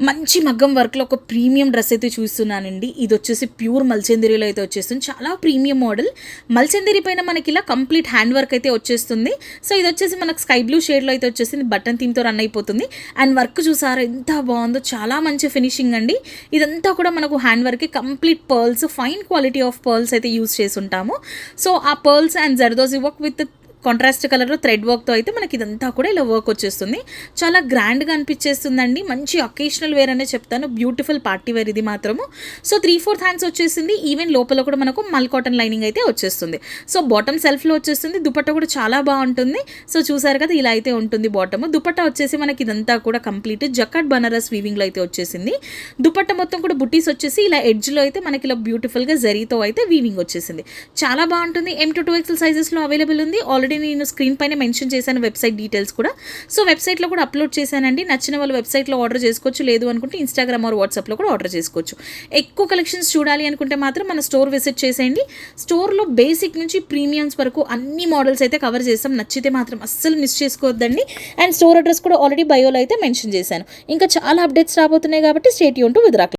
మంచి మగ్గం వర్క్లో ఒక ప్రీమియం డ్రెస్ అయితే చూస్తున్నానండి. ఇది వచ్చేసి ప్యూర్ మల్చందరిలో అయితే వచ్చేస్తుంది. చాలా ప్రీమియం మోడల్. మల్చందరి పైన మనకి ఇలా కంప్లీట్ హ్యాండ్ వర్క్ అయితే వచ్చేస్తుంది. సో ఇది వచ్చేసి మనకు స్కై బ్లూ షేడ్లో అయితే వచ్చేసింది. బటన్ థీమ్తో రన్ అయిపోతుంది. అండ్ వర్క్ చూసారా ఎంత బాగుందో, చాలా మంచి ఫినిషింగ్ అండి. ఇదంతా కూడా మనకు hand work, complete pearls, fine quality of pearls అయితే యూస్ చేసి ఉంటాము. సో ఆ pearls and zardozi work with contrast కలర్లో థ్రెడ్ వర్క్తో అయితే మనకి ఇదంతా కూడా ఇలా వర్క్ వచ్చేస్తుంది. చాలా గ్రాండ్గా అనిపించేస్తుందండి. మంచి అకేషనల్ వేర్ అనే చెప్తాను. బ్యూటిఫుల్ పార్టీ వేర్ ఇది మాత్రము. సో 3/4 హ్యాండ్స్ వచ్చేసింది. ఈవెన్ లోపల కూడా మనకు మల్ కాటన్ లైనింగ్ అయితే వచ్చేస్తుంది. సో బాటమ్ సెల్ఫ్లో వచ్చేస్తుంది. దుపట్టా కూడా చాలా బాగుంటుంది. సో చూసారు కదా, ఇలా అయితే ఉంటుంది బాటమ్. దుపట్టా వచ్చేసి మనకి ఇదంతా కూడా కంప్లీట్ జకాట్ బనారస్ వీవింగ్లో అయితే వచ్చేసింది. దుపట్టా మొత్తం కూడా బుటీస్ వచ్చేసి ఇలా ఎడ్జ్లో అయితే మనకి ఇలా బ్యూటిఫుల్గా జరీతో అయితే వీవింగ్ వచ్చేసింది. చాలా బాగుంటుంది. M2 సైజెస్లో అవైలబుల్ ఉంది. ఆల్రెడీ నేను స్క్రీన్ పైన మెన్షన్ చేశాను వెబ్సైట్ డీటెయిల్స్ కూడా. సో వెబ్సైట్లో కూడా అప్లోడ్ చేశానండి. నచ్చిన వాళ్ళు వెబ్సైట్లో ఆర్డర్ చేసుకోవచ్చు. లేదు అనుకుంటే ఇన్స్టాగ్రామ్ ఆర్ వాట్సాప్లో కూడా ఆర్డర్ చేసుకోవచ్చు. ఎక్కువ కలెక్షన్స్ చూడాలి అనుకుంటే మాత్రం మన స్టోర్ విజిట్ చేసేయండి. స్టోర్లో బేసిక్ నుంచి ప్రీమియమ్స్ వరకు అన్ని మోడల్స్ అయితే కవర్ చేస్తాం. నచ్చితే మాత్రం అస్సలు మిస్ చేసుకోవద్దండి. అండ్ స్టోర్ అడ్రస్ కూడా ఆల్రెడీ బయోలో అయితే మెన్షన్ చేశాను. ఇంకా చాలా అప్డేట్స్ రాబోతున్నాయి కాబట్టి stay tune to with rock.